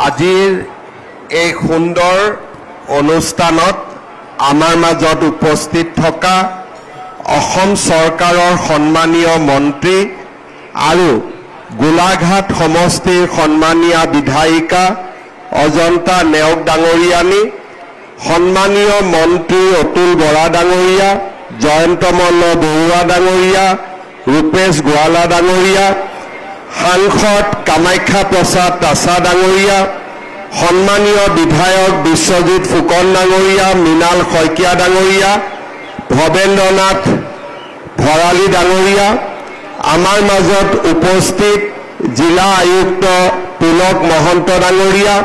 আজিৰ এই সুন্দৰ অনুষ্ঠানত আমাৰ মাজত উপস্থিত থকা অসম চৰকাৰৰ সন্মানীয় মন্ত্ৰী আৰু গোলাঘাট সমষ্টিৰ সন্মানীয় বিধায়িকা অজন্তা নেওগ ডাঙৰীয়ানী, সন্মানীয় মন্ত্ৰী অতুল বৰা ডাঙৰীয়া, জয়ন্ত মল্ল বৰুৱা ডাঙৰীয়া, ৰূপেশ গোৱালা ডাঙৰীয়া, সাংসদ কামাখ্যা প্ৰসাদ তাছা ডাঙৰীয়া, সন্মানীয় বিধায়ক বিশ্বজিৎ ফুকন ডাঙৰীয়া, মৃণাল শইকীয়া ডাঙৰীয়া, ভৱেন্দ্ৰনাথ ভৰালী ডাঙৰীয়া, আমাৰ মাজত উপস্থিত জিলা আয়ুক্ত পুলক মহন্ত ডাঙৰীয়া,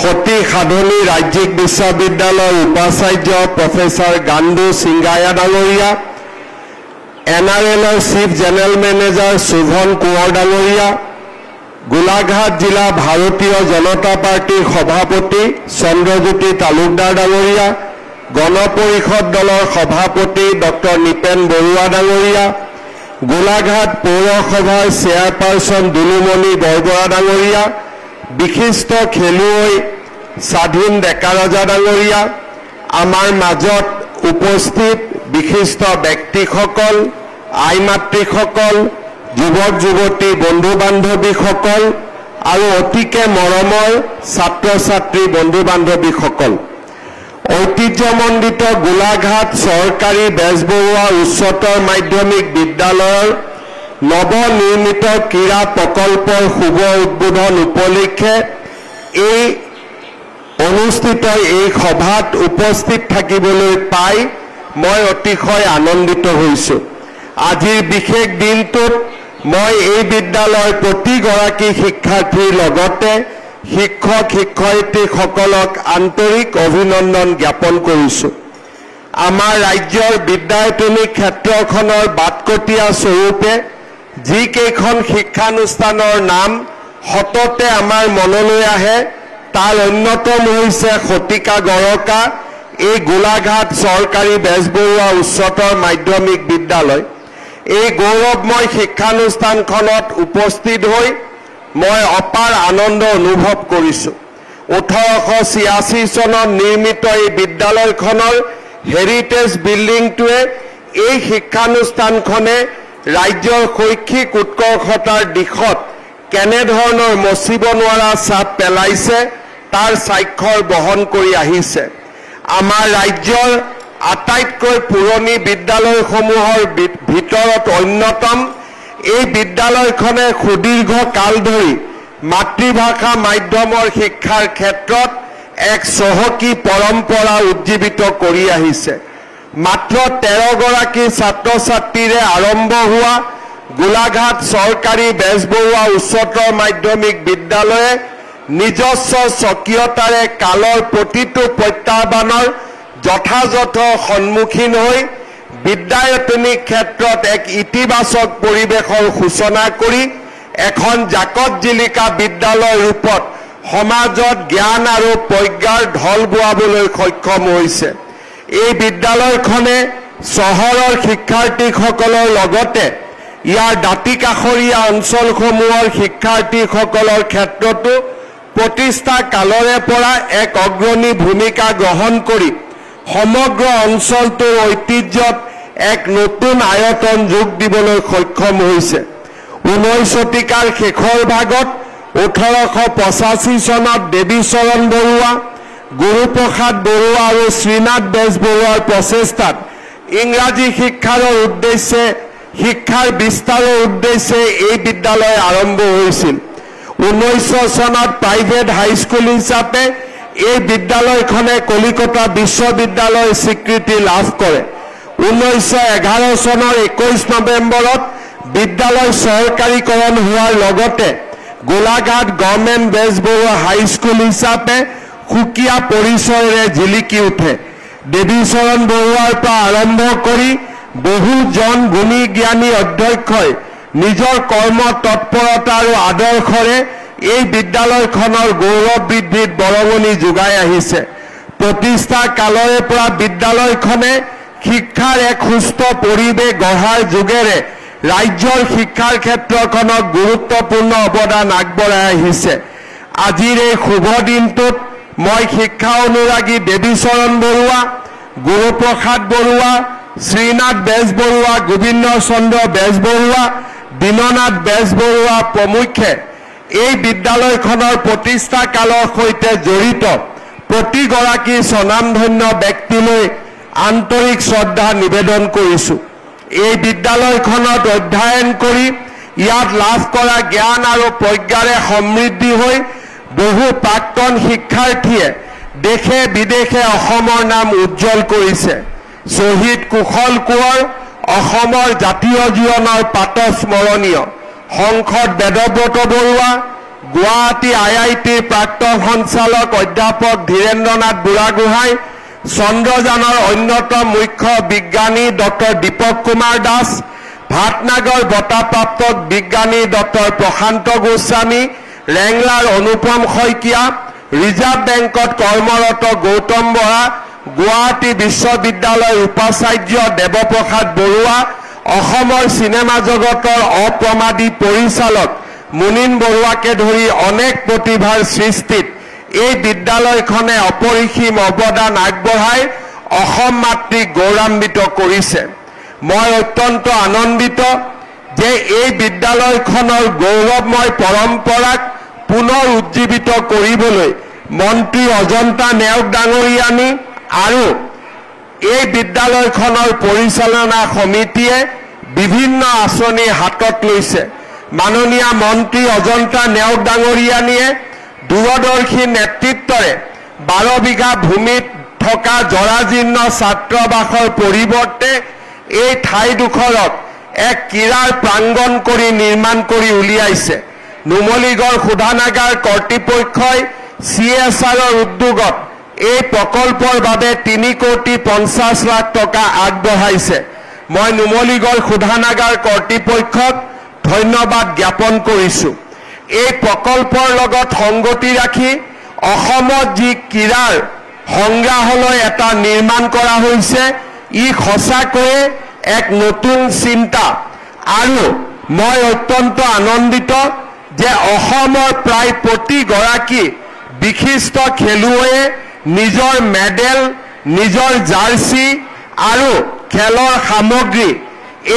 সতী সাধনী ৰাজ্যিক বিশ্ববিদ্যালয়ৰ উপাচাৰ্য প্ৰফেচৰ গাণ্ডু সিংগায়া ডাঙৰীয়া, NRLৰ chief general manager Shobhan Konwar ডাঙৰীয়া, গোলাঘাট জিলা ভাৰতীয় জনতা পাৰ্টিৰ সভাপতি চন্দ্ৰজ্যোতি তালুকদাৰ ডাঙৰীয়া, গণ পৰিষদ দলৰ সভাপতি ডক্টৰ নিপেন বৰুৱা ডাঙৰীয়া, গোলাঘাট পৌৰসভাৰ চেয়াৰপাৰ্চন দুলুমণি বৰবৰা ডাঙৰীয়া, বিশিষ্ট খেলুৱৈ স্বাধীন ডেকা ৰজা ডাঙৰীয়া, আমাৰ মাজত উপস্থিত বিশিষ্ট ব্যক্তিসকল, আই মাতৃসকল, যুৱক যুৱতী বন্ধু বান্ধৱীসকল আৰু অতিকে মৰমৰ ছাত্ৰ ছাত্ৰী বন্ধু বান্ধৱীসকল, ঐতিহ্যমণ্ডিত গোলাঘাট চৰকাৰী বেজবৰুৱা উচ্চতৰ মাধ্যমিক বিদ্যালয়ৰ নৱনিৰ্মিত ক্ৰীড়া প্ৰকল্পৰ শুভ উদ্বোধন উপলক্ষে এই অনুষ্ঠিত এই সভাত উপস্থিত থাকিবলৈ পাই মই অতিশয় আনন্দিত হৈছোঁ। আজিৰ বিশেষ দিনটোত মই এই বিদ্যালয়ৰ প্ৰতিগৰাকী শিক্ষাৰ্থীৰ লগতে শিক্ষক শিক্ষয়িত্ৰীসকলক আন্তৰিক অভিনন্দন জ্ঞাপন কৰিছোঁ। আমাৰ ৰাজ্যৰ বিদ্যায়তনিক ক্ষেত্ৰখনৰ বাটকটীয়া স্বৰূপে যিকেইখন শিক্ষানুষ্ঠানৰ নাম সততে আমাৰ মনলৈ আহে তাৰ অন্যতম হৈছে শতিকা গৰকা এই গোলাঘাট চৰকাৰী বেজবৰুৱা উচ্চতৰ মাধ্যমিক বিদ্যালয়। এই গৌৰৱময় শিক্ষানুষ্ঠানখনত উপস্থিত হৈ মই অপাৰ আনন্দ অনুভৱ কৰিছোঁ। 1886 চনত নিৰ্মিত এই বিদ্যালয়খনৰ হেৰিটেজ বিল্ডিংটোৱে এই শিক্ষানুষ্ঠানখনে ৰাজ্যৰ শৈক্ষিক উৎকৰ্ষতাৰ দিশত কেনেধৰণৰ মচিব নোৱাৰা ছাপ পেলাইছে তাৰ স্বাক্ষৰ বহন কৰি আহিছে। আমাৰ ৰাজ্যৰ আটাইতকৈ পুৰণি বিদ্যালয়সমূহৰ ভিতৰত অন্যতম এই বিদ্যালয়খনে সুদীৰ্ঘ কাল ধৰি মাতৃভাষা মাধ্যমৰ শিক্ষাৰ ক্ষেত্ৰত এক চহকী পৰম্পৰা উজ্জীৱিত কৰি আহিছে। মাত্ৰ 13 গৰাকী ছাত্ৰ ছাত্ৰীৰে আৰম্ভ হোৱা গোলাঘাট চৰকাৰী বেজবৰুৱা উচ্চতৰ মাধ্যমিক বিদ্যালয়ে নিজস্ব স্বকীয়তাৰে কালৰ প্ৰতিটো প্ৰত্যাহ্বানৰ যথাযথ সন্মুখীন হৈ বিদ্যায়তনিক ক্ষেত্ৰত এক ইতিবাচক পৰিৱেশৰ সূচনা কৰি এখন জাকত জিলিকা বিদ্যালয় ৰূপত সমাজত জ্ঞান আৰু প্ৰজ্ঞাৰ ঢল বোৱাবলৈ সক্ষম হৈছে। এই বিদ্যালয়খনে চহৰৰ শিক্ষাৰ্থীসকলৰ লগতে ইয়াৰ দাঁতিকাষৰীয়া অঞ্চলসমূহৰ শিক্ষাৰ্থীসকলৰ ক্ষেত্ৰতো প্ৰতিষ্ঠা কালৰে পৰা এক অগ্ৰণী ভূমিকা গ্ৰহণ কৰি সমগ্ৰ অঞ্চলটোৰ ঐতিহ্যত এক নতুন আয়তন যোগ দিবলৈ সক্ষম হৈছে। 19 শতিকাৰ শেষৰ ভাগত 1885 চনত দেৱীচৰণ বৰুৱা, গুৰুপ্ৰসাদ বৰুৱা আৰু শ্ৰীনাথ বেজবৰুৱাৰ প্ৰচেষ্টাত ইংৰাজী শিক্ষাৰ বিস্তাৰৰ উদ্দেশ্যে এই বিদ্যালয় আৰম্ভ হৈছিল। 1900 চনত প্ৰাইভেট হাইস্কুল হিচাপে এই বিদ্যালয়খনে কলিকতা বিশ্ববিদ্যালয়ৰ স্বীকৃতি লাভ কৰে। 1911 চনৰ 21 নৱেম্বৰত বিদ্যালয় চৰকাৰীকৰণ হোৱাৰ লগতে গোলাঘাট গভৰ্ণমেণ্ট বেজবৰুৱা হাইস্কুল হিচাপে সুকীয়া পৰিচয়েৰে জিলিকি উঠে। দেৱীচৰণ বৰুৱাৰ পৰা আৰম্ভ কৰি বহুজন গুণী জ্ঞানী অধ্যক্ষই নিজৰ কৰ্ম তৎপৰতা আৰু আদৰ্শৰে এই বিদ্যালয়খনৰ গৌৰৱ বৃদ্ধিত বৰঙণি যোগাই আহিছে। প্ৰতিষ্ঠা কালৰে পৰা বিদ্যালয়খনে শিক্ষাৰ এক সুস্থ পৰিৱেশ গঢ়াৰ যোগেৰে ৰাজ্যৰ শিক্ষাৰ ক্ষেত্ৰখনক গুৰুত্বপূৰ্ণ অৱদান আগবঢ়াই আহিছে। আজিৰ এই শুভ দিনটোত মই শিক্ষা অনুৰাগী দেৱীচৰণ বৰুৱা, গুৰুপ্ৰসাদ বৰুৱা, শ্ৰীনাথ বেজবৰুৱা, গোবিন্দ চন্দ্ৰ বেজবৰুৱা, দীননাথ বেজবৰুৱা প্ৰমুখ্যে এই বিদ্যালয়খনৰ প্ৰতিষ্ঠা কালৰ সৈতে জড়িত প্ৰতিগৰাকী স্বনামধন্য ব্যক্তিলৈ আন্তৰিক শ্ৰদ্ধা নিবেদন কৰিছোঁ। এই বিদ্যালয়খনত অধ্যয়ন কৰি ইয়াত লাভ কৰা জ্ঞান আৰু প্ৰজ্ঞাৰে সমৃদ্ধি হৈ বহু প্ৰাক্তন শিক্ষাৰ্থীয়ে দেশে বিদেশে অসমৰ নাম উজ্জ্বল কৰিছে। শ্বহীদ কুশল কোঁৱৰ অসমৰ জাতীয় জীৱনৰ পাত স্মৰণীয়। সংসদ বেদব্ৰত বৰুৱা, গুৱাহাটী IITৰ প্ৰাক্তন সঞ্চালক অধ্যাপক ধীৰেন্দ্ৰনাথ বুঢ়াগোহাঁই, চন্দ্ৰযানৰ অন্যতম মুখ্য বিজ্ঞানী ডক্টৰ দীপক কুমাৰ দাস, ভাটনাগৰ বঁটাপ্ৰাপ্ত বিজ্ঞানী ডক্টৰ প্ৰশান্ত গোস্বামী, ৰেংলাৰ অনুপম শইকীয়া, ৰিজাৰ্ভ বেংকত কৰ্মৰত গৌতম বৰা, গুৱাহাটী বিশ্ববিদ্যালয়ৰ উপাচাৰ্য দেৱপ্ৰসাদ বৰুৱা, অসমৰ চিনেমা জগতৰ অপ্ৰমাদী পৰিচালক মুনীন বৰুৱাকে ধৰি অনেক প্ৰতিভাৰ সৃষ্টিত এই বিদ্যালয়খনে অপৰিসীম অৱদান আগবঢ়াই অসম মাতৃক গৌৰৱান্বিত কৰিছে। মই অত্যন্ত আনন্দিত যে এই বিদ্যালয়খনৰ গৌৰৱময় পৰম্পৰাক পুনৰ উজ্জীৱিত কৰিবলৈ মন্ত্ৰী অজন্তা নেওগ ডাঙৰীয়ানী আৰু এই বিদ্যালয়খনৰ পৰিচালনা সমিতিয়ে বিভিন্ন আঁচনি হাতত লৈছে। মাননীয় মন্ত্ৰী অজন্তা নেওগ ডাঙৰীয়ানীয়ে দূৰদৰ্শী নেতৃত্বৰে 12 বিঘা ভূমিত থকা জৰাজীৰ্ণ ছাত্ৰাবাসৰ পৰিৱৰ্তে এই ঠাইডোখৰত এক ক্ৰীড়াৰ প্ৰাংগণ কৰি নিৰ্মাণ কৰি উলিয়াইছে। নুমলীগড় শোধানাগাৰ কৰ্তৃপক্ষই CSRৰ উদ্যোগত এই প্ৰকল্পৰ বাবে 3,50 লাখ টকা আগবঢ়াইছে। মই নুমলীগড় শোধানাগাৰ কৰ্তৃপক্ষক ধন্যবাদ জ্ঞাপন কৰিছোঁ। এই প্ৰকল্পৰ লগত সংগতি ৰাখি অসমত যি ক্ৰীড়াৰ সংগ্ৰহালয় এটা নিৰ্মাণ কৰা হৈছে, ই সঁচাকৈয়ে এক নতুন চিন্তা আৰু মই অত্যন্ত আনন্দিত যে অসমৰ প্ৰায় প্ৰতিগৰাকী বিশিষ্ট খেলুৱৈয়ে নিজৰ মেডেল, নিজৰ জাৰ্চি আৰু খেলৰ সামগ্ৰী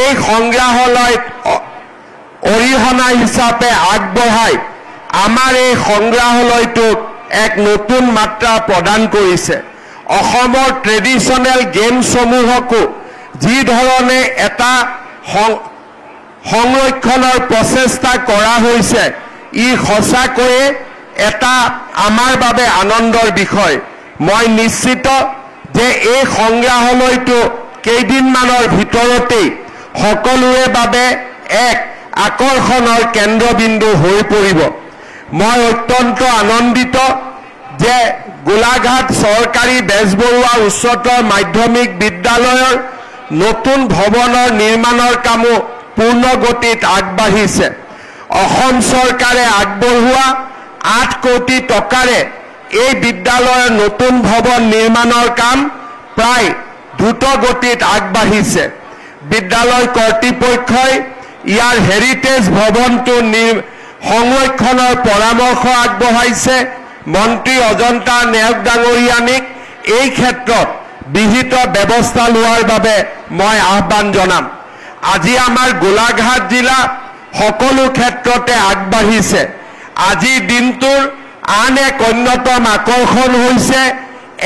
এই সংগ্ৰহালয়ত অৰিহণা হিচাপে আগবঢ়াই আমাৰ এই সংগ্ৰহালয়টোক এক নতুন মাত্ৰা প্ৰদান কৰিছে। অসমৰ ট্ৰেডিশ্যনেল গেমসমূহকো যি ধৰণে এটা সংৰক্ষণৰ প্ৰচেষ্টা কৰা হৈছে, ই সঁচাকৈয়ে এটা আমাৰ বাবে আনন্দৰ বিষয়। মই নিশ্চিত যে এই সংগ্ৰহালয়টো কেইদিনমানৰ ভিতৰতেই সকলোৰে বাবে এক আকৰ্ষণৰ কেন্দ্ৰবিন্দু হৈ পৰিব। মই অত্যন্ত আনন্দিত যে গোলাঘাট চৰকাৰী বেজবৰুৱা উচ্চতৰ মাধ্যমিক বিদ্যালয়ৰ নতুন ভৱনৰ নিৰ্মাণৰ কামো পূৰ্ণ গতিত আগবাঢ়িছে। অসম চৰকাৰে আগবঢ়োৱা 8 কোটি টকাৰে এই বিদ্যালয়ৰ নতুন ভৱন নিৰ্মাণৰ কাম প্ৰায় দ্ৰুত গতিত আগবাঢ়িছে। বিদ্যালয় কৰ্তৃপক্ষই ইয়াৰ হেৰিটেজ ভৱনটো সংৰক্ষণৰ পৰামৰ্শ আগবঢ়াইছে। মন্ত্ৰী অজন্তা নেওগ ডাঙৰীয়ানীক এই ক্ষেত্ৰত বিহিত ব্যৱস্থা লোৱাৰ বাবে মই আহ্বান জনাম। আজি আমাৰ গোলাঘাট জিলা সকলো ক্ষেত্ৰতে আগবাঢ়িছে। আজিৰ দিনটোৰ আন এক অন্যতম আকৰ্ষণ হৈছে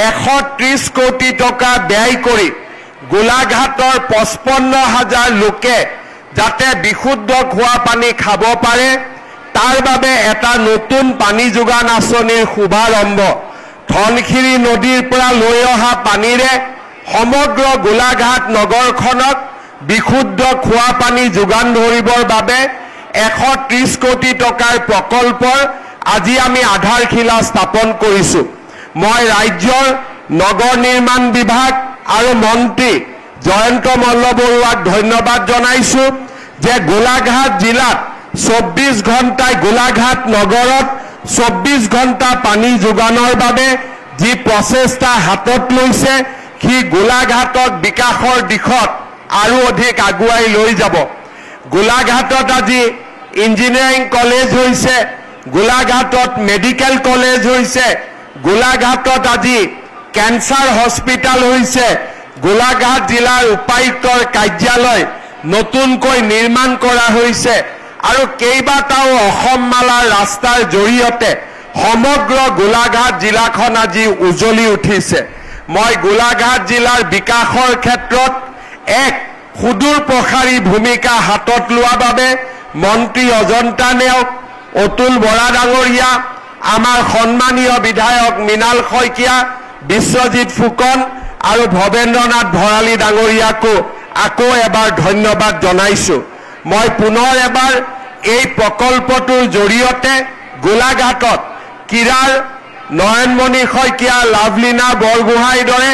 130 কোটি টকা ব্যয় কৰি গোলাঘাটৰ 55,000 লোকে যাতে বিশুদ্ধ খোৱা পানী খাব পাৰে তাৰ বাবে এটা নতুন পানী যোগান আঁচনিৰ শুভাৰম্ভ। ধনশিৰি নদীৰ পৰা লৈ অহা পানীৰে সমগ্ৰ গোলাঘাট নগৰখনক বিশুদ্ধ খোৱা পানী যোগান ধৰিবৰ বাবে 130 কোটি টকাৰ প্ৰকল্পৰ আজি আমি আধাৰশিলা স্থাপন কৰিছোঁ। মই ৰাজ্যৰ নগৰ নিৰ্মাণ বিভাগ আৰু মন্ত্ৰী জয়ন্ত মল্ল বৰুৱাক ধন্যবাদ জনাইছোঁ যে গোলাঘাট জিলাত 24 ঘণ্টাই গোলাঘাট নগৰত 24 ঘণ্টা পানী যোগানৰ বাবে যি প্ৰচেষ্টা হাতত লৈছে, সি গোলাঘাটক বিকাশৰ দিশত আৰু অধিক আগুৱাই লৈ যাব। গোলাঘাটত আজি ইঞ্জিনিয়াৰিং কলেজ হৈছে, গোলাঘাটত মেডিকেল কলেজ হৈছে, গোলাঘাটত আজি ক্যান্সাৰ হস্পিটাল হৈছে, গোলাঘাট জিলাৰ উপায়ুক্তৰ কাৰ্যালয় নতুনকৈ নিৰ্মাণ কৰা হৈছে আৰু কেইবাটাও অসমমালাৰ ৰাস্তাৰ জৰিয়তে সমগ্ৰ গোলাঘাট জিলাখন আজি উজ্বলি উঠিছে। মই গোলাঘাট জিলাৰ বিকাশৰ ক্ষেত্ৰত এক সুদূৰ প্ৰসাৰী ভূমিকা হাতত লোৱাৰ বাবে মন্ত্ৰী অজন্তা নেওগ, অতুল বৰা ডাঙৰীয়া, আমাৰ সন্মানীয় বিধায়ক মৃণাল শইকীয়া, বিশ্বজিৎ ফুকন আৰু ভৱেন্দ্ৰনাথ ভৰালী ডাঙৰীয়াকো আকৌ এবাৰ ধন্যবাদ জনাইছো। মই পুনৰ এবাৰ এই প্ৰকল্পটোৰ জৰিয়তে গোলাঘাটত ক্ৰীড়াৰ নয়নমণি শইকীয়া, লাভলীনা বৰগোহাঁইৰ দৰে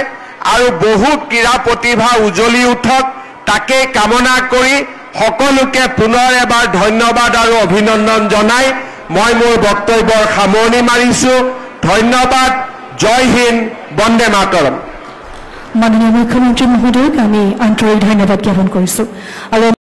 আৰু বহু ক্ৰীড়া প্ৰতিভা উজ্বলি উঠক তাকে কামনা কৰি সকলোকে পুনৰ এবাৰ ধন্যবাদ আৰু অভিনন্দন জনাই মই মোৰ বক্তব্যৰ সামৰণি মাৰিছো। ধন্যবাদ। জয় হিন্দ, বন্দে মাতৰম। মাননীয় মুখ্যমন্ত্ৰী মহোদয়ক আমি আন্তৰিক ধন্যবাদ জ্ঞাপন কৰিছো। আৰু